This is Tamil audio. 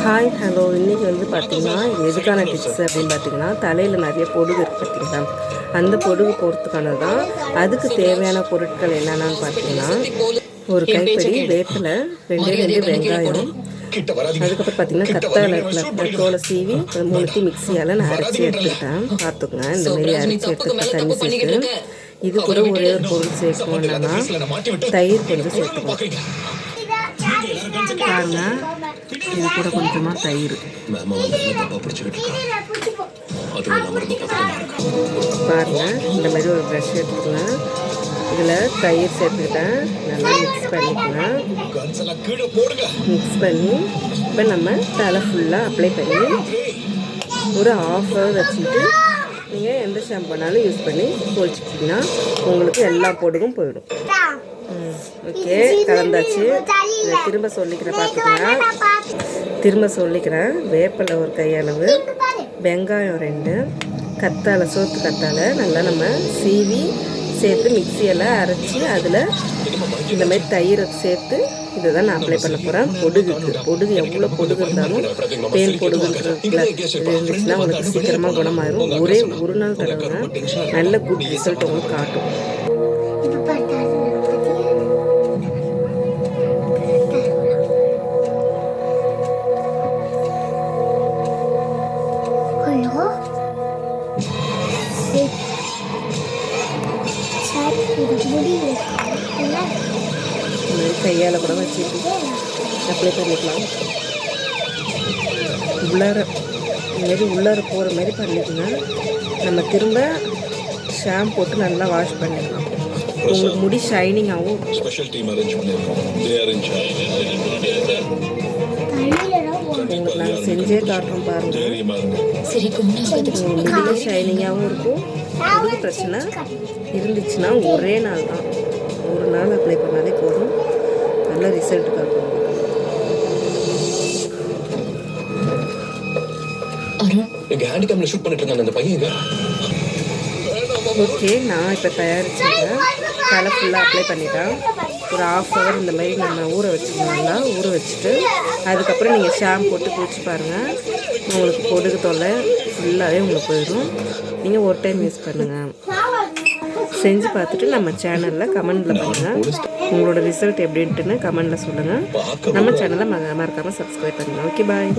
ஹாய் ஹலோ இன்றைக்கி வந்து பார்த்திங்கன்னா எதுக்கான டிப்ஸ் அப்படின்னு பார்த்திங்கன்னா தலையில் நிறைய பொடுகு இருக்குது பார்த்திங்களா, அந்த பொடுகு போகிறதுக்கானது தான். அதுக்கு தேவையான பொருட்கள் என்னென்னு பார்த்திங்கன்னா, ஒரு கைப்பிடி வேப்பிலை, 2 வெங்காயம், அதுக்கப்புறம் பார்த்திங்கன்னா கத்தாழை தோலை சீவி 3 மிக்சியால் நான் அரைச்சி எடுத்துக்கிட்டேன். பார்த்துக்குங்க, இந்தமாரி அரைச்சி எடுத்துக்கிட்டேன் தண்ணி சேர்த்து. இது கூட ஒரே ஒரு பொருள் சேர்க்கணும், என்னென்னா தயிர் கொஞ்சம் சேர்த்துக்கணும். பாருங்க, இது கூட கொஞ்சமாக தயிர் பாருங்க. இந்த மாதிரி ஒரு ப்ரஷ் எடுத்துக்கலாம், இதில் தயிர் சேர்த்துக்கிட்டேன், நல்லா மிக்ஸ் பண்ணிக்கலாம். மிக்ஸ் பண்ணி இப்போ நம்ம தலை ஃபுல்லாக அப்ளை பண்ணி ஒரு ½ ஹவர் வச்சுட்டு நீங்கள் எந்த ஷாம்புனாலும் யூஸ் பண்ணி குளிச்சிட்டிங்கன்னா உங்களுக்கு எல்லா பொடுகும் போயிடும். ஓகே, கலந்தாச்சு. இதை திரும்ப சொல்லிக்கிறேன், பார்த்துக்கலாம். திரும்ப சொல்லிக்கிறேன். வேப்பிலை ஒரு கையளவு, வெங்காயம் 2, கத்தாழை சோத்து கத்தாழை நல்லா நம்ம சீவி சேர்த்து மிக்சியில் அரைச்சி அதில் இந்த மாதிரி தயிரை சேர்த்து இதை தான் நான் அப்ளை பண்ண போகிறேன். பொடுகு எவ்வளோ பொடுகு இருந்தாலும் பேன் பொடுகுன்றதுல இருந்துச்சுன்னா உங்களுக்கு சீக்கிரமாக குணமாயிரும். ஒரே ஒரு நாள் தடவை நல்ல குட் ரிசல்ட் உங்களுக்கு காட்டும். கையால் கூட வச்சுட்டு அப்ளை பண்ணிக்கலாம். உள்ளார போகிற மாதிரி பண்ணிக்கோங்க. நம்ம திரும்ப ஷாம்பு போட்டு நல்லா வாஷ் பண்ணிடலாம். உங்களுக்கு முடி ஷைனிங்காகவும் உங்களுக்கு நாங்கள் செஞ்சே காட்டுறோம் பாருங்கள். முடியில் ஷைனிங்காகவும் இருக்கும். முடி பிரச்சனை இருந்துச்சுன்னா ஒரே நாள் தான், ஒரு நாள் அப்ளை பண்ணாலே போதும், நல்ல ரிசல்ட் காட்டும். ஓகே, நான் இப்போ தயாரிச்சுருக்கேன். தலை ஃபுல்லாக அப்ளை பண்ணிட்டேன். ஒரு ½ ஹவர் இந்த மாதிரி நம்ம ஊற வச்சுக்கோங்களா. ஊற வச்சுட்டு அதுக்கப்புறம் நீங்கள் ஷாம்பு போட்டு குளிச்சு பாருங்கள். உங்களுக்கு பொடுகு தொல்லை ஃபுல்லாகவே உங்களுக்கு போயிடும். நீங்கள் ஒரு டைம் யூஸ் பண்ணுங்கள். செஞ்சு பார்த்துட்டு நம்ம சேனலில் கமெண்டில் பண்ணுங்கள். உங்களோட ரிசல்ட் எப்படின்ட்டுன்னு கமெண்டில் சொல்லுங்கள். நம்ம சேனலை மறக்காமல் சப்ஸ்கிரைப் பண்ணுங்கள். ஓகே, பாய்.